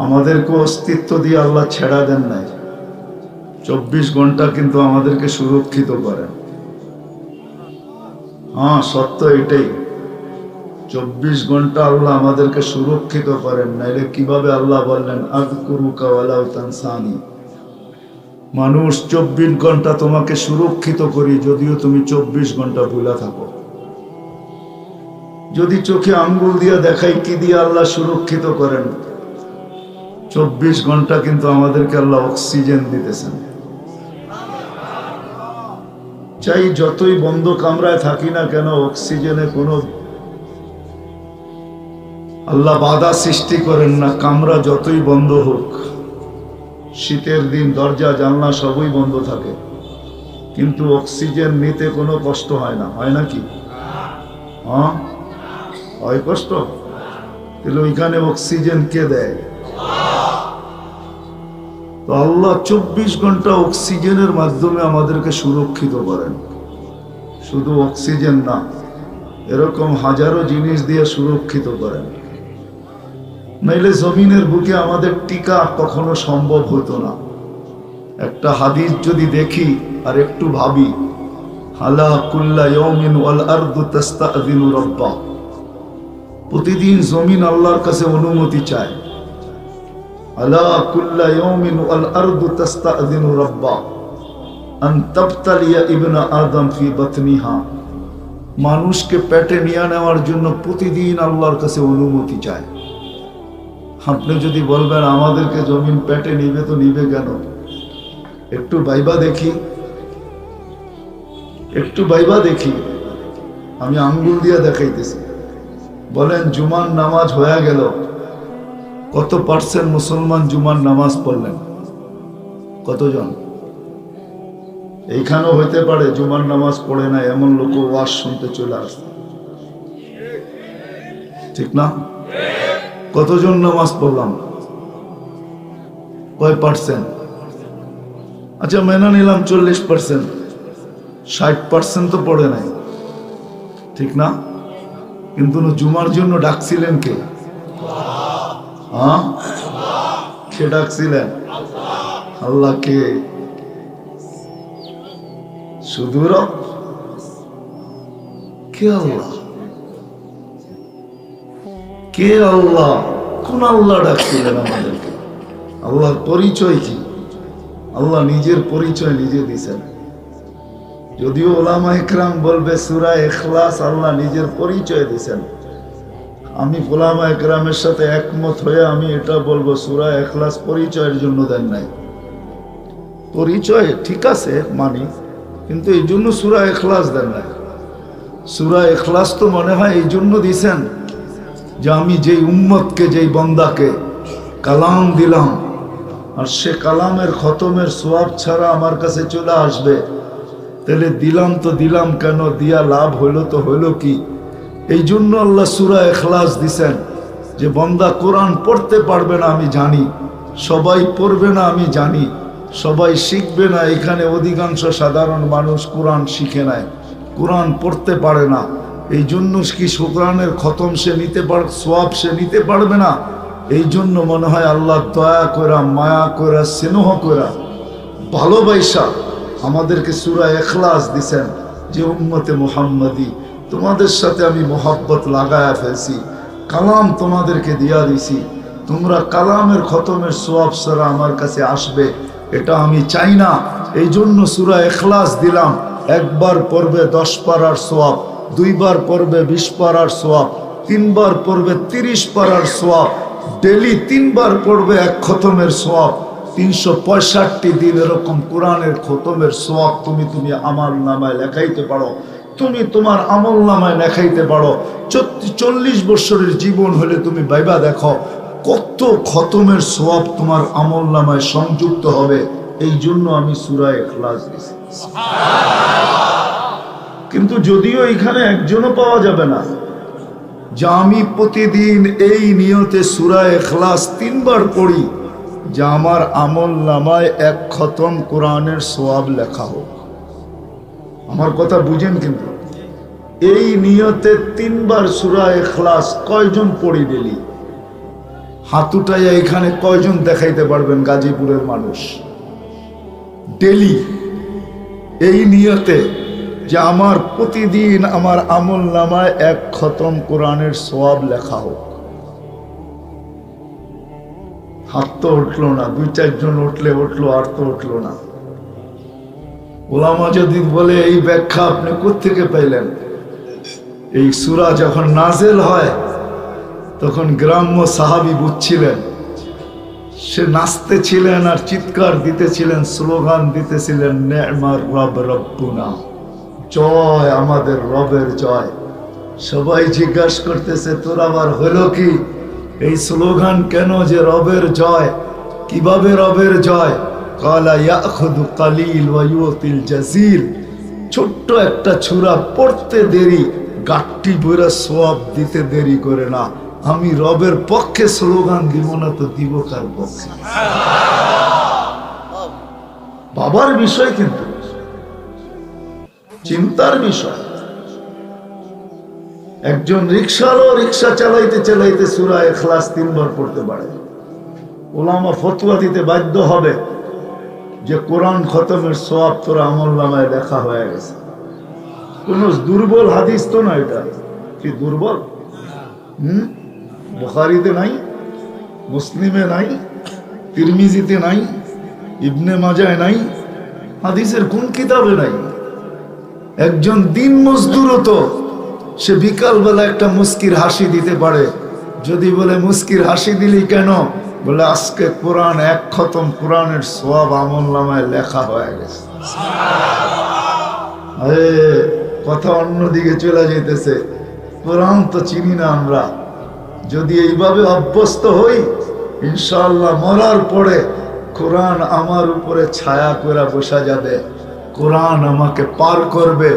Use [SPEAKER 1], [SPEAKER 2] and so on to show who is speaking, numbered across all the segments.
[SPEAKER 1] আমাদেরকে অস্তিত্ব দিয়ে আল্লাহ ছেড়া দেন নাই। 24 ঘন্টা কিন্তু আমাদেরকে সুরক্ষিত করেন। হ্যাঁ, সত্য এটাই। 24 ঘন্টা আল্লাহ আমাদেরকে সুরক্ষিত করেন। নাইলে কিভাবে আল্লাহ বললেন আযকুরুকা ওয়ালাউ তানসানি। মানুষ 24 ঘন্টা তোমাকে সুরক্ষিত করি, যদিও তুমি 24 ঘন্টা ভুলা থাকো। যদি চোখে আঙ্গুল দিয়ে দেখাই কি দিয়ে আল্লাহ সুরক্ষিত করেন, 24 ঘন্টা কিন্তু আমাদেরকে আল্লাহ অক্সিজেন দিতেছেন। চাই যতই বন্ধ কামরায় থাকি না কেন, অক্সিজেনে কোনো আল্লাহ বাধা সৃষ্টি করেন না। কামরা যতই বন্ধ হোক, শীতের দিন দরজা জানলা সবই বন্ধ থাকে, কিন্তু অক্সিজেন নিতে কোনো কষ্ট হয় না। হয় নাকি? হ্যাঁ, হয় কষ্ট। তাহলে ওইখানে অক্সিজেন কে দেয়? তো আল্লাহ 24 ঘন্টা অক্সিজেনের মাধ্যমে আমাদেরকে সুরক্ষিত করেন। শুধু অক্সিজেন না, এরকম হাজারো জিনিস দিয়ে সুরক্ষিত করেন। নাইলে জমিনের বুকে আমাদের টিকা কখনো সম্ভব হতো না। একটা হাদিস যদি দেখি আর একটু ভাবি, হালা কুল্লা ইয়াউমিন ওয়াল আরদু তাস্তাযিনু রাব্বা, প্রতিদিন জমিন আল্লাহর কাছে অনুমতি চায়। আলা কুল্লা ইয়াউমিন ওয়াল আরদু তাস্তাযিনু রাব্বা আন তাবতালিয়া ইবনা আদম ফি বাতনিহা, মানুষকে পেটে নিয়ে নেওয়ার জন্য প্রতিদিন আল্লাহর কাছে অনুমতি চায়। আপনি যদি বলবেন আমাদেরকে জমিন পেটে নিবে, তো নিবে কেন? একটু ভাইবা দেখি, একটু ভাইবা দেখি। আমি আঙ্গুল দিয়ে দেখাইতেছি। বলেন জুমার নামাজ হয়ে গেল, কত পার্সেন্ট মুসলমান জুমার নামাজ পড়লেন? কতজন? এইখানেও হইতে পারে জুমার নামাজ পড়ে না এমন লোক ওয়াজ শুনতে চলে আসছে, ঠিক না? কতজন নামাজ পড়লাম? কয় পার্সেন্ট? আচ্ছা মেনে নিলাম 40%, 60% তো পড়ে নাই, ঠিক না? কিন্তু জুমার জন্য ডাকছিলেন কে? হ্যাঁ, কে ডাকছিলেন? আল্লাহ। কে? শুধু রব? কে আল্লাহ? কে আল্লাহ? কোন আল্লাহ ডাকছিলেন আমাদেরকে? আল্লাহর পরিচয় কি? আল্লাহ নিজের পরিচয় নিজে দিয়েছেন। যদিও ওলামা ইকরাম বলবে সূরা ইখলাস আল্লাহ নিজের পরিচয় দিয়েছেন। আমি ওলামা ইকরামের সাথে একমত হয়ে আমি এটা বলবো, সূরা ইখলাস পরিচয়ের জন্য দেন নাই। পরিচয় ঠিক আছে মানি, কিন্তু এই জন্য সূরা ইখলাস দেন নাই। সূরা ইখলাস তো মনে হয় এই জন্য দিয়েছেন যে আমি যেই উম্মতকে, যেই বন্দাকে কালাম দিলাম, আর সে কালামের খতমের সোয়াব ছাড়া আমার কাছে চলে আসবে, তাহলে দিলাম তো দিলাম কেন, দিয়া লাভ হইল তো হইল কি? এই জন্য আল্লাহ সূরা ইখলাস দিছেন যে বন্দা কোরআন পড়তে পারবে না আমি জানি, সবাই পড়বে না আমি জানি, সবাই শিখবে না। এখানে অধিকাংশ সাধারণ মানুষ কোরআন শিখে নাই, কোরআন পড়তে পারে না। এই জন্য কি কোরআনের খতম সে নিতে পারে, সোয়াব সে নিতে পারবে না। এই জন্য মনে হয় আল্লাহ দয়া করা, মায়া করা, স্নেহ করা, ভালোবাসা আমাদেরকে সূরা ইখলাস দিছেন যে উম্মতে মুহাম্মাদি তোমাদের সাথে আমি মোহাব্বত লাগায়া ফেলছি, কালাম তোমাদেরকে দিয়া দিছি, তোমরা কালামের খতমের সোয়াব ছাড়া আমার কাছে আসবে এটা আমি চাই না। এই জন্য সূরা ইখলাস দিলাম। একবার পড়বে 10 পারার সোয়াব, দুইবার পড়বে 20 পারার সোয়াব, তিনবার পড়বে 30 পারার সোয়াব, ডেলি 3 বার পড়বে এক খতমের সোয়াব। 365 দিন এরকম কোরআনের খতমের সোয়াব তুমি আমল নামায় লেখাইতে পারো, তুমি তোমার আমল নামায় লেখাইতে পারো। 40 বছরের জীবন হলে তুমি ভাইবা দেখো কত খতমের সোয়াব তোমার আমল নামায় সংযুক্ত হবে। এই জন্য আমি সূরা ইখলাস দিছি। কিন্তু যদিও এখানে একজনও পাওয়া যাবে না যে আমি প্রতিদিন এই নিয়তে সূরা ইখলাস 3 বার পড়ি যে আমার আমল নামায় এক খতম কোরআনের সোয়াব লেখা হোক। আমার কথা বুঝেন? কিন্তু এই নিয়তে 3 বার সূরা ইখলাস কয়জন পড়ি ডেলি? হাত উঠাইয়া এখানে কয়জন দেখাইতে পারবেন গাজীপুরের মানুষ ডেলি এই নিয়তে যে আমার প্রতিদিন আমার আমল নামায় 1 খতম কোরআনের সওয়াব লেখা হোক? হাত তো উঠলো না, 2-4 জন উঠলো, আর তো উঠলো না। ওলামা যদি বলে এই ব্যাখ্যা আপনি কোত্থেকে পাইলেন? এই সূরা যখন নাজেল হয় তখন গ্রাম্য সাহাবী বুঝছিলেন, সে নাচতেছিলেন আর চিৎকার দিতেছিলেন, স্লোগান দিতেছিলেন, নেমার রব রব্বুনা, জয় আমাদের রবের জয়। সবাই জিজ্ঞাসা করতেছে তোর আবার হলো কি? এই স্লোগান কেন যে রবের জয়? কিভাবে রবের জয়? কালা ইয়াখুদু কালিল ওয়া ইউতিল জাজিল। ছোট্ট একটা সূরা পড়তে দেরি, গাট্টি বইরা সওয়াব দিতে দেরি করে না। আমি রবের পক্ষে স্লোগান দিব না তো দিব কার পক্ষে? বাবার বিষয়, কিন্তু চিন্তার বিষয়। একজন রিকশারও রিকশা চালাইতে চালাইতে সূরা ইখলাস 3 বার পড়তে পারে। ওলামা ফতোয়া দিতে বাধ্য হবে যে কোরআন খতমের সওয়াব তোর আমলনামায় লেখা হয়ে গেছে। কোন দুর্বল হাদিস তো না, এটা কি দুর্বল? বুখারীতে নাই, মুসলিমে নাই, তিরমিজিতে নাই, ইবনে মাজায় নাই, হাদিসের কোন কিতাবে নাই। একজন দিন মজদুরও তো সে বিকালবেলা একটা মুস্কির হাসি দিতে পারে। যদি বলে মুস্কির হাসি দিলি কেন? বলে আজকে কোরআন 1 খতম কোরআনের সওয়াব আমলনামায় লেখা হয়ে গেছে। আরে কথা অন্যদিকে চলে যাইতেছে। কোরআন তো চিনি না আমরা। যদি এইভাবে অভ্যস্ত হই, ইনশাআল্লাহ মরার পরে কোরআন আমার উপরে ছায়া করে বসা যাবে। কোরআন আমাকে পার করবে।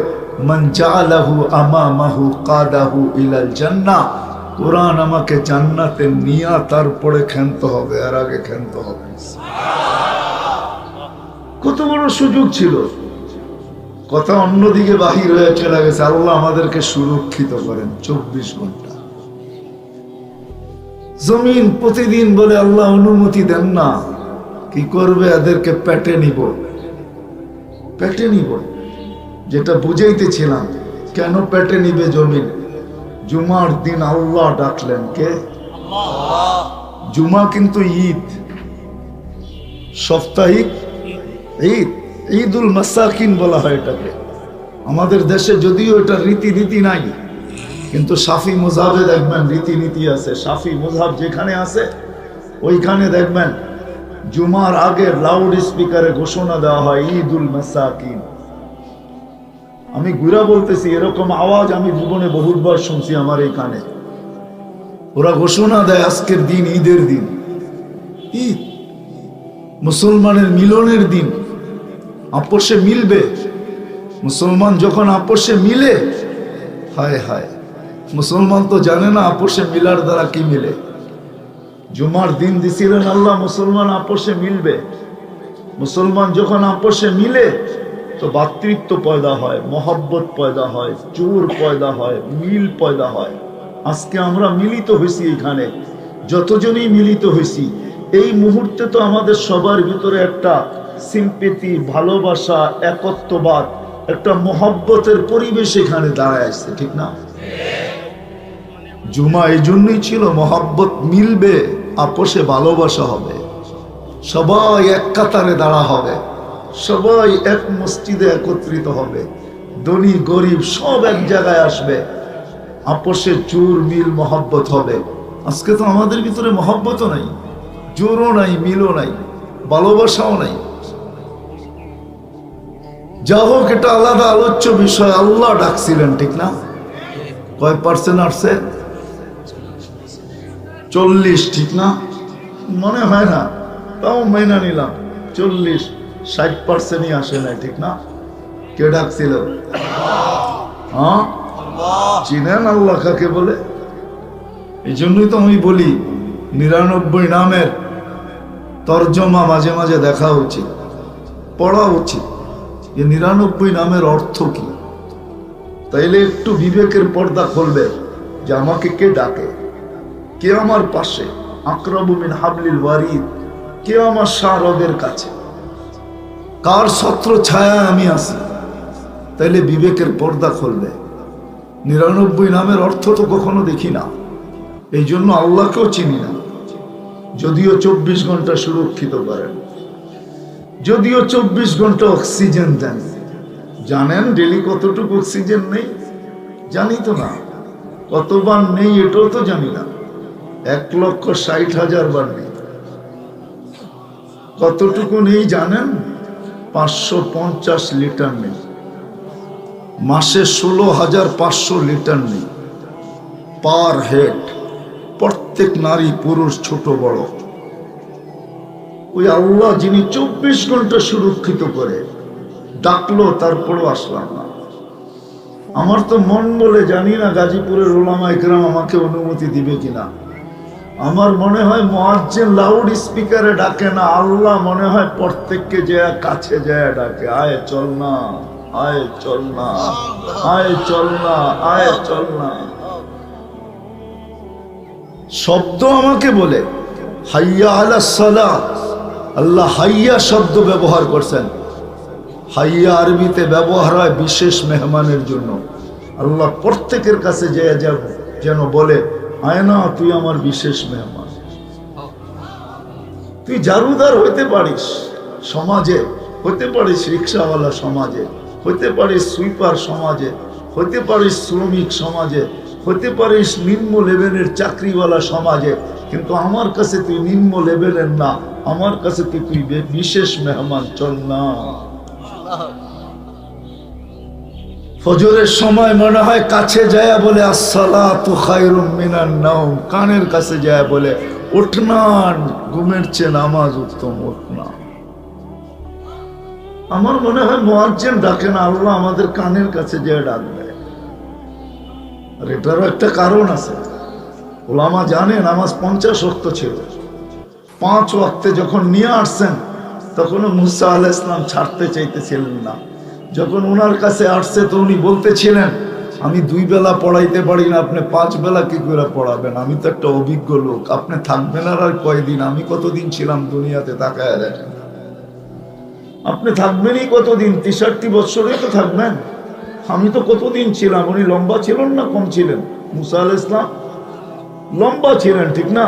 [SPEAKER 1] মান জাআলাহু আমামাহু কাদাহু ইলাল জান্নাহ। কোরআন আমাকে জান্নাতে নিয়ে তারপরে খেলতে হবে, আর আগে খেলতে হবে। কত বড় সুযোগ ছিল। কথা অন্যদিকে বাহির হয়ে চলে গেছে। আল্লাহ আমাদেরকে সুরক্ষিত করেন 24 ঘন্টা। জমিন প্রতিদিন বলে আল্লাহ অনুমতি দেন না। কি করবে? এদেরকে পেটে নিব, পেটে নিব। যেটা বুঝাইতেছিলাম, কেন পেটে নিবে জমিন? জুমার দিন আল্লাহ ডাকলেন কে? জুমা কিন্তু ঈদ, সাপ্তাহিক ঈদ, ঈদুল মাসাকিন বলা হয় এটাকে। আমাদের দেশে যদিও এটা রীতিনীতি নাই, কিন্তু শাফি মুযহাবে দেখবেন রীতিনীতি আছে। শাফি মুযহাব যেখানে আছে ওইখানে দেখবেন জুমার আগে লাউড স্পিকারে ঘোষণা দেওয়া হয় ঈদুল মাসাকিন। আমি ঘুরা বলতেছি, এরকম আওয়াজ আমি জীবনে বহুবার শুনছি আমার এই কানে। ওরা ঘোষণা দেয় আজকের দিন ঈদের দিন, ঈদ মুসলমানের মিলনের দিন। আপোষে মিলবে। মুসলমান যখন আপোষে মিলে, হায় হায়, মুসলমান তো জানে না আপোষে মিলার দ্বারা কি মিলে। জুমার দিন দিছিলেন আল্লাহ, মুসলমান আপোষে মিলবে। মুসলমান যখন আপোষে মিলে তো ভাতৃত্ব পয়দা হয়, মহব্বত পয়দা হয়, জোর পয়দা হয়, মিল পয়দা হয়। আজকে আমরা মিলিত হয়েছি এখানে, যতজনই মিলিত হয়েছি এই মুহূর্তে তো আমাদের সবার ভিতরে একটা সিম্পেথি, ভালোবাসা, একত্ববাদ, একটা মহব্বতের পরিবেশ এখানে দাঁড়ায় আসছে, ঠিক না? জুমা এই জন্যই ছিল, মহব্বত মিলবে, আপোষে ভালোবাসা হবে, সবাই এক কাতারে দাঁড়া হবে, সবাই এক মসজিদে একত্রিত হবে, ধনী গরিব সব এক জায়গায় আসবে, আপোষে জোর মিল মহব্বত হবে। আজকে তো আমাদের ভিতরে মহব্বতও নাই, জোরও নাই, মিলও নাই, ভালোবাসাও নাই। যা হোক, এটা আলাদা আলোচ্য বিষয়। আল্লাহ ডাকছিলেন, ঠিক না? কয় পার্সেন্ট আসছে? 40, ঠিক না? মনে হয় না, তাও মাইনা নিলাম 40-60%ই আসে নাই, ঠিক না? কে ডাকছিল? হ্যাঁ, চিনেন আল্লাহ কাকে বলে? এই জন্যই তো আমি বলি 99 নামের তর্জমা মাঝে মাঝে দেখা উচিত, পড়া উচিত, যে 99 নামের অর্থ কি। তাইলে একটু বিবেকের পর্দা খুলবে যে আমাকে কে ডাকে, কে আমার পাশে, আকরাবু মিন হাবলিল ওয়ারিদ, কিয়ামত শারদের কাছে। কার ছত্র ছায়া আমি আছি? তাইলে বিবেকের পর্দা খুলবে। 99 নামের অর্থ তো কখনো দেখি না, এই জন্য আল্লাহকেও চিনি না। যদিও 24 ঘন্টা সুরক্ষিত করেন, যদিও 24 ঘন্টা অক্সিজেন দেন। জানেন ডেলি কতটুকু অক্সিজেন নেই? জানি তো না। কতবার নেই এটাও তো জানি না। 1,60,000 বার নেই। কতটুকু নেই জানেন? 550 লিটার নেই। মাসে 16,500 লিটার নেই পার হেড, প্রত্যেক নারী পুরুষ ছোট বড়। ওই আল্লাহ যিনি 24 ঘন্টা সুরক্ষিত করে, ডাকলো তারপরও আসলাম না। আমার তো মন বলে, জানি না গাজীপুরের ওলামা ইকরাম আমাকে অনুমতি দিবে কিনা। আমার মনে হয় মুয়াজ্জিন লাউড স্পিকারে ডাকে না, আল্লাহ মনে হয় প্রত্যেককে যে কাছে যায় ডাকে, আয় চল না, আয় চল না, আয় চল না, আয় চল না। শব্দ আমাকে বলে হাইয়া আলাস সালাহ। আল্লাহ হাইয়া শব্দ ব্যবহার করছেন। হাইয়া আরবিতে ব্যবহার হয় বিশেষ মেহমানের জন্য। আল্লাহ প্রত্যেকের কাছে যেন বলে, আয় না, তুই আমার বিশেষ মেহমান। তুই জারুদার হইতে পারিস সমাজে, হইতে পারিস রিক্সাওয়ালা সমাজে, হইতে পারিস সুইপার সমাজে, হইতে পারিস শ্রমিক সমাজে, হইতে পারিস নিম্ন লেভেলের চাকরিওয়ালা সমাজে, কিন্তু আমার কাছে তুই নিম্ন লেভেলের না, আমার কাছে তুই বিশেষ মেহমান। চল না। ফজরের সময় মনে হয় কাছে যায় বলে আসসালাতু খায়রুম মিনান নাওম, কানের কাছে যায় বলে উঠ না, ঘুমের চেয়ে নামাজ উত্তম, উঠ না। আমার মনে হয় মুয়াজ্জিন ডাকে না, আল্লাহ আমাদের কানের কাছে যায় ডাকবে। আর এটারও একটা কারণ আছে। ওলামা জানে নামাজ 50 ওয়াক্ত ছিল। 5 ওয়াক্তে যখন নিয়ে আসছেন তখনও মুসা আলাইহিস সালাম ছাড়তে চাইতেছিলেন না। যখন ওনার কাছে আসছে তো উনি বলতেছিলেন, আমি 2 বেলা পড়াইতে পারি না, আপনি 5 বেলা কি করে পড়াবেন? আমি তো একটা অভিজ্ঞ লোক, আপনি থাকবেন আর কয়দিন? আমি কতদিন ছিলাম দুনিয়াতে, তাকায় দেখেন। আপনি থাকবেনই কতদিন? 63 বছরই তো থাকবেন। আমি তো কতদিন ছিলাম? উনি লম্বা ছিলেন না কম ছিলেন? মুসা আলাইহিস সালাম লম্বা ছিলেন, ঠিক না?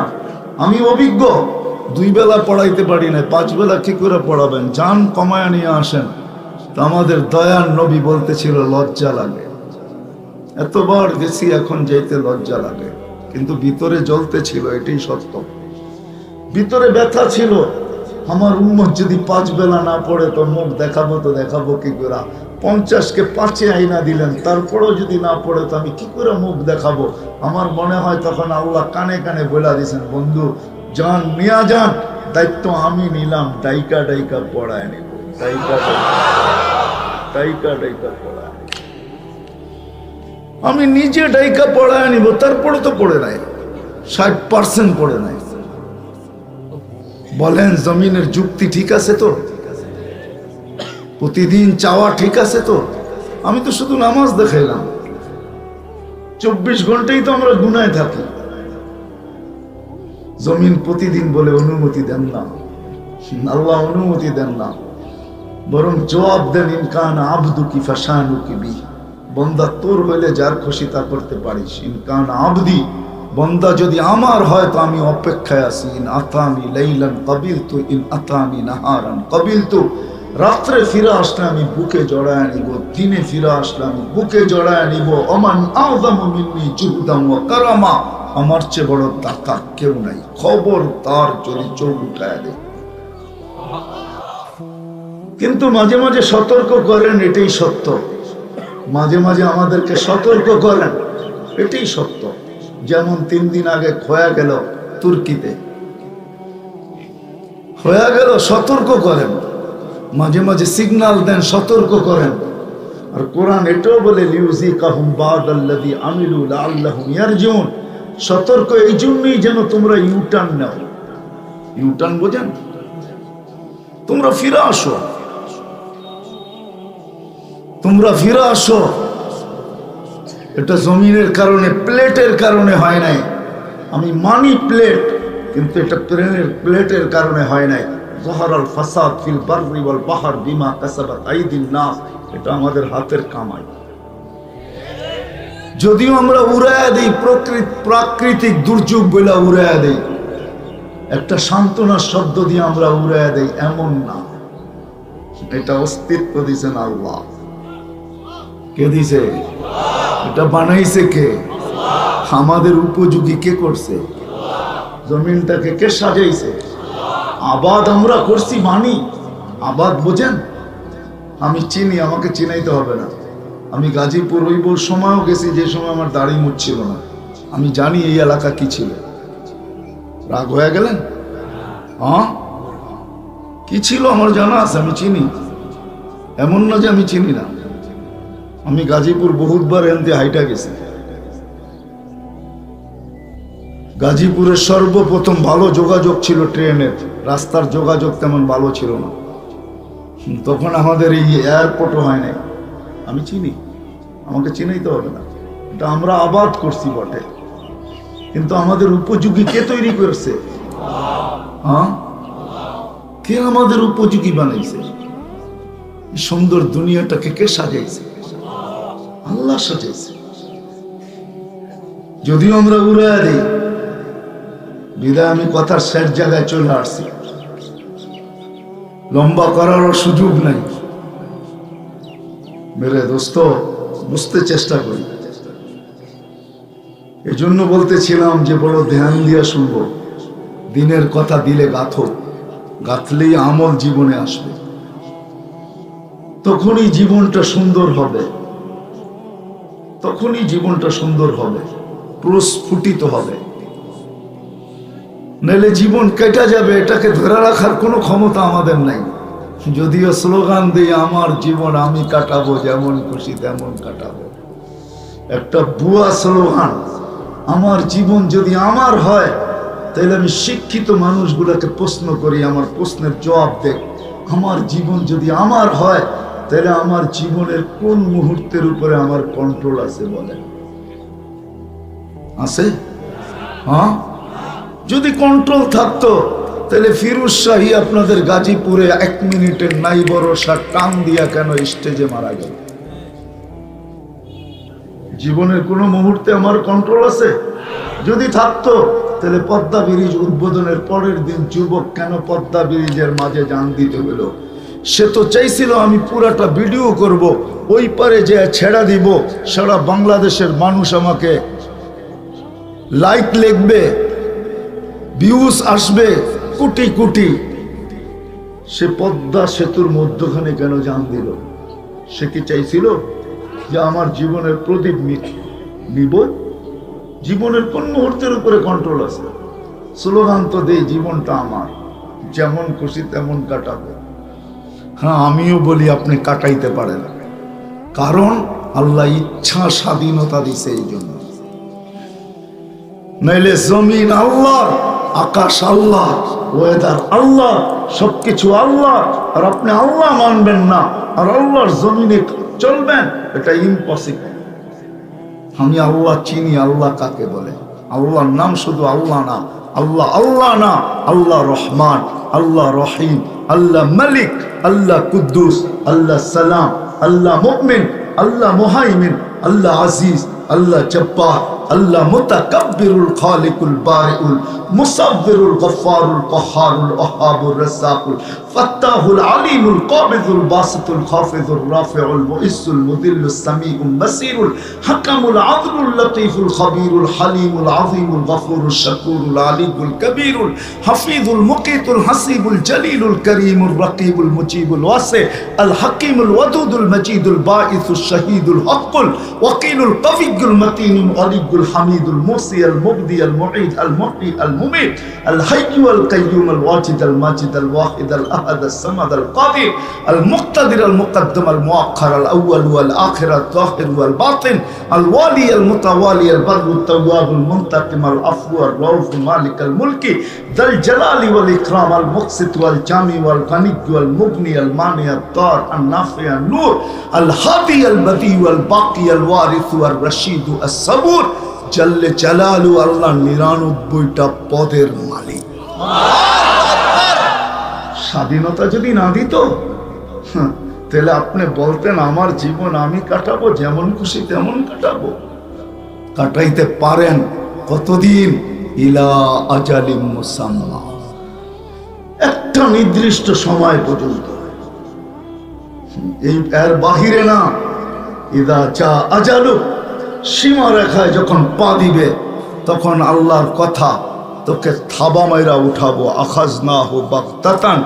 [SPEAKER 1] আমি অভিজ্ঞ, 2 বেলা পড়াইতে পারি না, 5 বেলা কি করে পড়াবেন? জান কমায়া নিয়ে আসেন। তো আমাদের দয়ার নবী বলতেছিল লজ্জা লাগে। এতবার গেছি, এখন যাইতে লজ্জা লাগে, কিন্তু ভিতরে জ্বলতে ছিল, এটাই সত্য। ভিতরে ব্যথা ছিল, আমার উম্মত যদি 5 বেলা না পড়ে তো মুখ দেখাবো তো দেখাবো কি করে? 50-কে 5-এ আইনা দিলেন, তারপরেও যদি না পড়ে তো আমি কি করে মুখ দেখাবো? আমার মনে হয় তখন আল্লাহ কানে কানে বলে দিয়েছেন, বন্ধু যান, নিয়া যান, দায়িত্ব আমি নিলাম, ডাইকা ডাইকা পড়ায় নিব, ডাইকা ডাইকা ডাইকা পড়ায়, আমি নিজে ডাইকা পড়ায় নিব। তারপরে তো পড়ে নাই, 60% পড়ে নাই। বলেন জমিনের যুক্তি ঠিক আছে তো? প্রতিদিন চাওয়া ঠিক আছে তো? আমি তো শুধু নামাজ দেখাইলাম, 24 ঘন্টাই তো আমরা গুনায় থাকি। জমিন প্রতিদিন বলে অনুমতি দেন না, আল্লাহ অনুমতি দেন না, বরং জবাব দেন, ইনকান আবদুকি ফাশানুকি বি, বন্দা তোর হইলে যার খুশি তা করতে পারিস। ইনকান আবদি, বন্দা যদি আমার হয় তো আমি অপেক্ষায় আছি। ইন আতানি লাইলান কাবিলতু, ইন আতানি নাহারান কাবিলতু, রাত্রে ফিরে আসলে আমি বুকে জড়ায় নিব, দিনে ফিরে আসলে আমি বুকে জড়ায় নিব। ওমান আযমু মিন্নি জুহদান ওয়া কারামা, আমার চেয়ে বড় দাতা কেউ নাই। খবর তার যদি চোখ উঠায় দেয়। কিন্তু মাঝে মাঝে সতর্ক করেন, এটাই সত্য। মাঝে মাঝে আমাদেরকে সতর্ক করেন, এটাই সত্য। যেমন 3 দিন আগে খোয়া গেল তুর্কিতে, খোয়া গেল, সতর্ক করেন। মাঝে মাঝে সিগন্যাল দেন, সতর্ক করেন। আর কোরআন এটাও বলে লিউযিকাহুম বাদাল্লাযী আমিলু লাআল্লাহুম ইয়ারজিউন, সতর্ক এই জন্যই যেন তোমরা ইউটার্ন নাও। ইউটার্ন বোঝেন? তোমরা ফিরে আসো, তোমরা ফিরে আসো। এটা জমিনের কারণে, প্লেটের কারণে হয় নাই। আমি মানি প্লেট, কিন্তু এটা প্লেটের কারণে হয় নাই। যাহারাল ফাসাদ ফিল বাররি ওয়াল বাহর বিমা কাসাবাত আইদিন নাস, এটা আমাদের হাতের কামাই। যদিও আমরা উড়াইয়া দিই, প্রাকৃতিক দুর্যোগ বলে উড়াইয়া দিই, একটা সান্ত্বনার শব্দ দিয়ে আমরা উড়াইয়া দিই, এমন না। এটা অস্তিত্ব দিয়েছেন আল্লাহ। কে দিছে? এটা বানাইছে কে? আমাদের উপযোগী কে করছে? জমিনটাকে কে সাজাইছে? আবাদ আমরা করছি, মানি। আবাদ বোঝেন? আমি চিনি, আমাকে চিনাইতে হবে না। আমি গাজীপুর ওই সময়ও গেছি যে সময় আমার দাড়ি মুখ ছিল না। আমি জানি এই এলাকা কি ছিল। রাগ হয়ে গেলেন? হ্যাঁ, কি ছিল আমার জানা আছে, আমি চিনি। এমন না যে আমি চিনি না। আমি গাজীপুর বহুতবার এনতে হাইটা গেছি। গাজীপুরের সর্বপ্রথম ভালো যোগাযোগ ছিল ট্রেনের, রাস্তার যোগাযোগ তেমন ভালো ছিল না। তখন আমাদের এই এয়ারপোর্টও হয় নাই। আমি চিনি, আমাকে চিনাইতে হবে না। এটা আমরা আবাদ করছি বটে, কিন্তু আমাদের উপযোগী কে তৈরি করছে? হ্যাঁ, কে আমাদের উপযোগী বানাইছে? সুন্দর দুনিয়াটাকে কে সাজাইছে? আল্লাহ সাজাইছে। যদিও আমরা উড়াইয়া দিই, বিদায় আমি কথার শেষ জায়গায় চলে আসছি। লম্বা করারও সুযোগ নাই। মেরে দোস্ত, বুঝতে চেষ্টা করি। এই জন্য বলতেছিলাম যে বড় ধ্যান দিয়া শুনব। দিনের কথা দিলে গাথো, গাথলেই আমল জীবনে আসবে। তখনই জীবনটা সুন্দর হবে, তখনই জীবনটা সুন্দর হবে, প্রস্ফুটিত হবে। নাহলে জীবন কেটে যাবে, এটাকে ধরে রাখার কোনো ক্ষমতা আমাদের নাই। যদিও স্লোগান দিই, আমার জীবন আমি কাটাবো, যেমন খুশি তেমন কাটাবো। একটা ভুয়া স্লোগান। আমার জীবন যদি আমার হয়, তাহলে আমি শিক্ষিত মানুষগুলোকে প্রশ্ন করি, আমার প্রশ্নের জবাব দেখ। আমার জীবন যদি আমার হয়, তাহলে আমার জীবনের কোন মুহূর্তের উপরে আমার কন্ট্রোল আছে বলেন? আছে? হ্যাঁ, যদি কন্ট্রোল থাকতো তাহলে ফিরোজ শাহী আপনাদের গাজীপুরে 1 মিনিটের নাই ভরসা টান দিয়া কেন স্টেজে মারা গেল? জীবনের কোন মুহূর্তে আমার কন্ট্রোল আছে? যদি থাকতো তাহলে পদ্মা ব্রিজ উদ্বোধনের পরের দিন যুবক কেন পদ্মা ব্রিজের মাঝে জান দিতে হলো? সে তো চাইছিল আমি পুরাটা ভিডিও করব, ওই পারে যে ছেড়া দিব, সারা বাংলাদেশের মানুষ আমাকে লাইক লিখবে, ভিউজ আসবে কোটি কোটি। সে পদ্মা সেতুর মধ্যখানে কেন জান দিল? সে কি চাইছিল যে আমার জীবনের প্রদীপ নিব? জীবনের কোন মুহূর্তের উপরে কন্ট্রোল আছে? স্লোগান তো দেই, জীবনটা আমার, যেমন খুশি তেমন কাটাবো। হ্যাঁ, আমিও বলি আপনি কাটাইতে পারেন, কারণ আল্লাহ ইচ্ছা স্বাধীনতা দিছে এই জন্য। নাইলে জমিন আল্লাহ, আকাশ আল্লাহ, ওয়েদার আল্লাহ, সবকিছু আল্লাহ, আর আপনি আল্লাহ মানবেন না আর আল্লাহর জমিনে চলবেন, এটা ইম্পসিবল। আমি আল্লাহ চিনি, আল্লাহ কাকে বলে। আল্লাহর নাম শুধু আল্লাহ না, আল্লাহ আল্লাহ না, আল্লাহ রহমান, আল্লাহ রহিম, আল্লাহ মালিক, আল্লাহ কুদ্দুস, আল্লাহ সালাম, আল্লাহ মুমিন, আল্লাহ মুহাইমিন, আল্লাহ আজিজ, আল্লাহ জব্বার, আল্লাহ মুতাকাব্বিরুল খালিকুল বারিউল মুসাব্বিরুল গফফারুল কহ্হারুল ওয়াহ্হাবুর রাজ্জাকুল ফাত্তাহুল আলিমুল কাবিদুল বাসিতুল খাফিজুর রাফিউল মুইসুল মুদিল্লুস সামিউল বাসিরুল হাকামুল আদলুল লতীফুল খবীরুল হালিমুল আযীমুল গফুরুশ শাকুরুল আলিয়ুল কবীরুল হাফিজুল মুকিতুল হাসিবুল জলিলুল করিমুর রকিবুল মুজিবুল ওয়াসি আল হাকিমুল ওয়াদুদুল মজিদুল বাঈসুশ শাহীদুল হকুল ওয়াকিলুল কবিয়্যুল মতিনুল আলিয়ুল الحميد المحصي المبدي المعيد المحيي المميت الحي القيوم الواجد الماجد الواحد الأحد الصمد القادر المقتدر المقدم المؤخر الأول والآخر الظاهر والباطن الوالي المتوالي البر التواب المنتقم العفو الرؤوف مالك الملك ذا الجلال والإكرام المقسط والجامع والغني والمغني المانع الضار النافع النور الهادي البديع الباقي الوارث والرشيد الصبور জাল্লে জালালু আল্লাহ 99টা পদের মালিক। স্বাধীনতা যদি না দিত তাহলে আপনি বলতেন আমার জীবন আমি কাটাবো, যেমন খুশি তেমন কাটাবো। কাটাইতে পারেন কতদিন? ইলা আজালিম মুসাম্মা, একটা নির্দিষ্ট সময় পর্যন্ত, এই এর বাহিরে না। ইদা চা আজালু, সীমা রেখায় যখন পা দিবে তখন আল্লাহর কথা, তোকে থাবা মাইরা উঠাবো, আখাজনাহু বাগতাতান,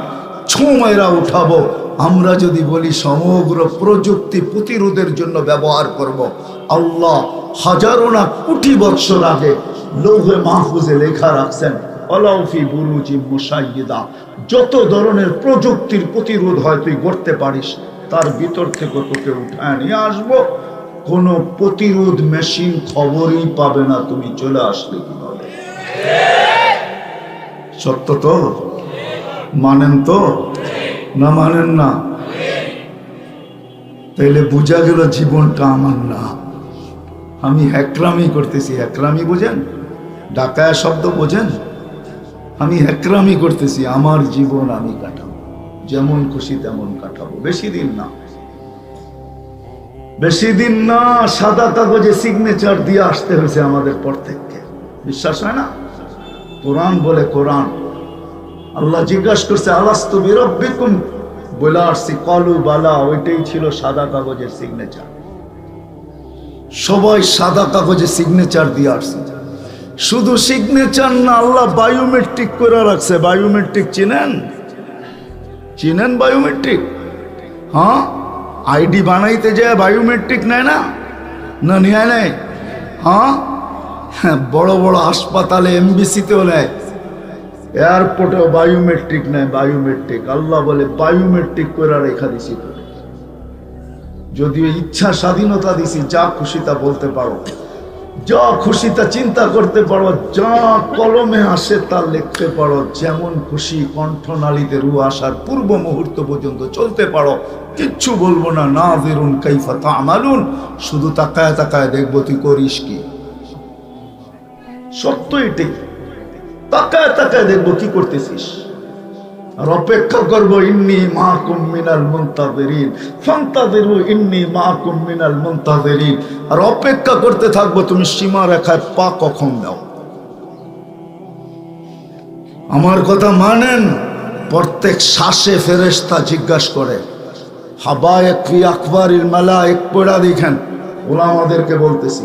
[SPEAKER 1] ছুঁ মাইরা উঠাবো। আমরা যদি বলি সমগ্র প্রযুক্তি প্রতিরোধের জন্য ব্যবহার করব, আল্লাহ হাজারো না কোটি বৎসর আগে লৌহে মাহফুজে লেখা রাখছেন আলাউফি বুরুজি মুশাইয়্যিদা, যত ধরনের প্রযুক্তির প্রতিরোধ হয় তুই করতে পারিস, তার ভিতর থেকে তোকে উঠায় নিয়ে আসবো। কোনো প্রতিরোধ মেশিন খবরই পাবে না তুমি চলে আসলে কিভাবে। সত্য তো? মানেন তো না মানেন না? তাইলে বোঝা গেল জীবনটা আমার না, আমি হ্যাকরামি করতেছি। হ্যাকরামি বোঝেন? ডাকায়া শব্দ বোঝেন? আমি হ্যাকরামি করতেছি। আমার জীবন আমি কাটাবো, যেমন খুশি তেমন কাটাবো। বেশি দিন না, বেশি দিন না। সাদা কাগজে সিগনেচার দিয়ে আসতে হয়েছে আমাদের প্রত্যেককে। বিশ্বাস হয় না? কোরআন বলে, কোরআন আল্লাহ জিজ্ঞাসা করছে আলাস্তু বিরাব্বিকুম, বলে আসছি কলু বালা, ওইটাই ছিল সাদা কাগজের সিগনেচার। সবাই সাদা কাগজে সিগনেচার দিয়ে আসছে। শুধু সিগনেচার না, আল্লাহ বায়োমেট্রিক করে রাখছে। বায়োমেট্রিক চিনেন? চিনেন বায়োমেট্রিক? হ্যাঁ, আইডি বানাইতে যায় বায়োমেট্রিক নেয় না? না নেয় নেয়? হ্যাঁ, বড় বড় হাসপাতালে এমবিসিতেও নেয়, এয়ারপোর্টেও বায়োমেট্রিক নেয়। বায়োমেট্রিক আল্লাহ বলে বায়োমেট্রিক করে রেখা দিছি। যদিও ইচ্ছা স্বাধীনতা দিছি, যা খুশি তা বলতে পারো, যা খুশি তা চিন্তা করতে পারো, যা কলমে আসে তা লিখতে পারো, যেমন খুশি কণ্ঠনালীতে রু আসার পূর্ব মুহূর্ত পর্যন্ত চলতে পারো, কিচ্ছু বলবো না। নাযিরুন কাইফা তা'মালুন, শুধু তাকায় তাকায় দেখবো তুই করিস কি। সত্য এটাই, তাকায় তাকায় দেখবো কি করতেছিস। আর অপেক্ষা করবো ইন্নী মাআকুম মিনাল মুনতাযিরিন, ফান্তাযিরু ইন্নী মাআকুম মিনাল মুনতাযিরিন। আর অপেক্ষা করতে থাকবো তুমি সীমা রেখায় পা কখন দাও। আমার কথা মানেন? প্রত্যেক শ্বাসে ফেরেশতা জিজ্ঞাসা করে। হাবায়েক ফি আকবারিল মালায়েক পড়া দেখেন, ওলামাদেরকে বলতেছি।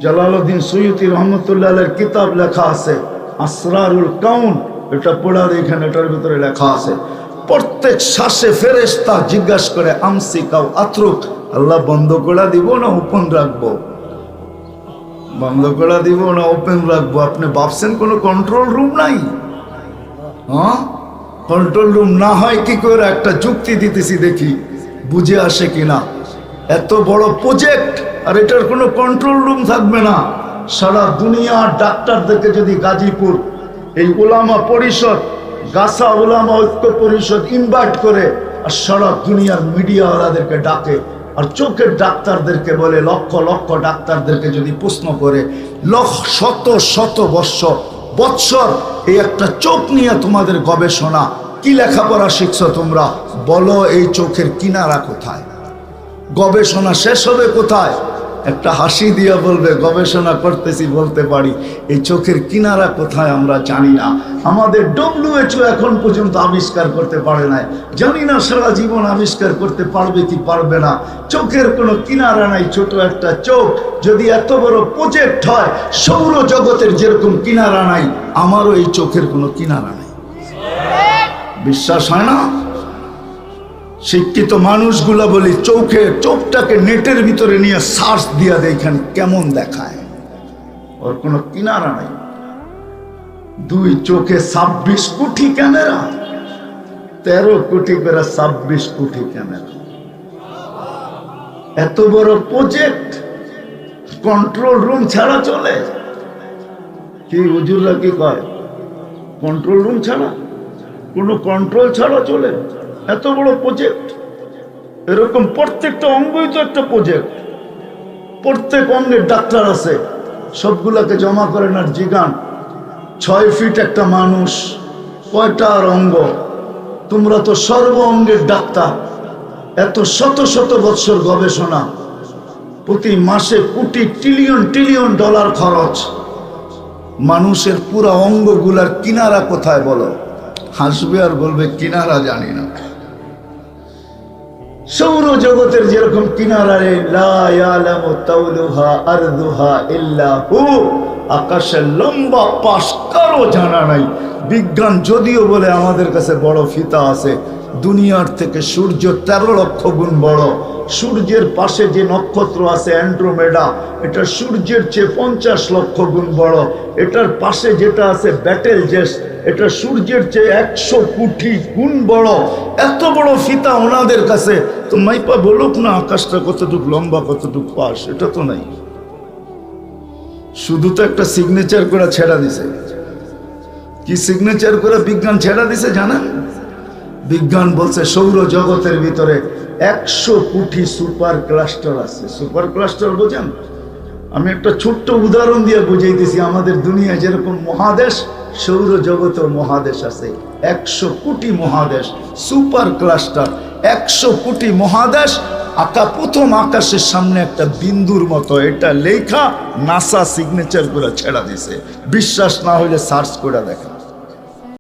[SPEAKER 1] জালালউদ্দিন সুয়ুতি রহমতুল্লাহ আলাইহির কিতাব লেখা আছে আসরারুল কাউন, এটা পড়া দেখেন, এটার ভিতরে লেখা আছে প্রত্যেক শ্বাসে ফেরেশতা জিজ্ঞাসা করে আমসিকাও আতরুক, আল্লাহ বন্ধ করে দিব না ওপেন রাখবো? বন্ধ করে দিব না ওপেন রাখবো? আপনি ভাবছেন কোনো কন্ট্রোল রুম নাই? হ্যাঁ, কন্ট্রোল রুম না হয় কি করে? একটা যুক্তি দিতেছি, দেখি বুঝে আসে কিনা। এত বড় প্রজেক্ট, আর এটার কোনো কন্ট্রোল রুম থাকবে না। সারা দুনিয়ার ডাক্তারদেরকে যদি গাজীপুর এই উলামা পরিষদ, গাছা উলামা ঐক্য পরিষদ ইনভাইট করে, আর সারা দুনিয়ার মিডিয়াওয়ালাদেরকে ডাকে, আর চোখের ডাক্তারদেরকে বলে, লক্ষ লক্ষ ডাক্তারদেরকে যদি প্রশ্ন করে, শত শত বৎসর এই একটা চোখ নিয়ে তোমাদের গবেষণা, কি লেখাপড়া শিখছো তোমরা, বলো এই চোখের কিনারা কোথায়? গবেষণা শেষ হবে কোথায়? একটা হাসি দিয়ে বলবে গবেষণা করতেছি, বলতে পারি এই চোখের কিনারা কোথায় আমরা জানি না। আমাদের WHO এখন পর্যন্ত আবিষ্কার করতে পারে নাই, জানি না সারা জীবন আবিষ্কার করতে পারবে কি পারবে না। চোখের কোনো কিনারা নাই, ছোট একটা চোখ। যদি এত বড় প্রজেক্ট হয়, সৌরজগতের যেরকম কিনারা নাই, আমারও এই চোখের কোনো কিনারা নাই। বিশ্বাস হয় না? শিক্ষিত মানুষগুলা বলি চোখটাকে নেটের ভিতরে নিয়ে সার্চ দিয়া দেখেন কেমন দেখায়, ওর কোনো কিনারা নাই। দুই চোখে 26 কোটি ক্যামেরা, 13 কোটি করে 26 কোটি ক্যামেরা। এত বড় প্রজেক্ট কন্ট্রোল রুম ছাড়া চলে? কি হুজুররা কি কয়? কন্ট্রোল রুম ছাড়া, কোনো কন্ট্রোল ছাড়া চলে? এত বড় প্রজেক্ট, এরকম প্রত্যেকটা অঙ্গই তো একটা প্রজেক্ট। প্রত্যেক অঙ্গের ডাক্তার আছে, সবগুলোকে জমা করেন আর জিগান 6 ফিট একটা মানুষ কয়টা আর অঙ্গ? তোমরা তো সর্ব অঙ্গের ডাক্তার, এত শত শত বৎসর গবেষণা, প্রতি মাসে কোটি ট্রিলিয়ন ডলার খরচ, মানুষের পুরা অঙ্গগুলার কিনারা কোথায় বলো? হাসবে আর বলবে কিনারা জানি না। সৌরজগতের যেরকম কিনারা রে, লা ইয়ালামু তাওলুহা আরদুহা ইল্লা হু, আকাশের লম্বা পাশ কারো জানা নাই। বিজ্ঞান যদিও বলে আমাদের কাছে বড় ফিতা আছে, দুনিয়ার থেকে সূর্য 13 লক্ষ গুণ বড়। সূর্যের পাশে যে নক্ষত্র আছে অ্যান্ড্রোমেডা, এটা সূর্যের চেয়ে 50 লক্ষ গুণ বড়। এটার পাশে যেটা আছে ব্যাটেল জেস, এটা সূর্যের চেয়ে 100 কোটি গুণ বড়। এত বড় ফিতা ওনাদের কাছে, তো মাইপা বলুক না আকাশটা কতটুক লম্বা, কতটুক পাশ, এটা তো নাই। শুধু তো একটা সিগনেচার করে ছেড়া দিছে। কি সিগনেচার করে বিজ্ঞান ছেড়া দিছে জানেন? বিজ্ঞান বলছে সৌরজগতের ভিতরে 100 কোটি সুপার ক্লাস্টার আছে। সুপার ক্লাস্টার বোঝেন? আমি একটা ছোট্ট উদাহরণ দিয়ে বুঝাইতেছি। আমাদের দুনিয়া যেরকম মহাদেশ, সৌরজগতেও মহাদেশ আছে 100 কোটি মহাদেশ। সুপার ক্লাস্টার 100 কোটি মহাদেশ। প্রথম আকাশের সামনে একটা বিন্দুর মতো, এটা লেখা নাসা সিগনেচার করে ছেড়া দিছে। বিশ্বাস না হইলে সার্চ করে দেখেন।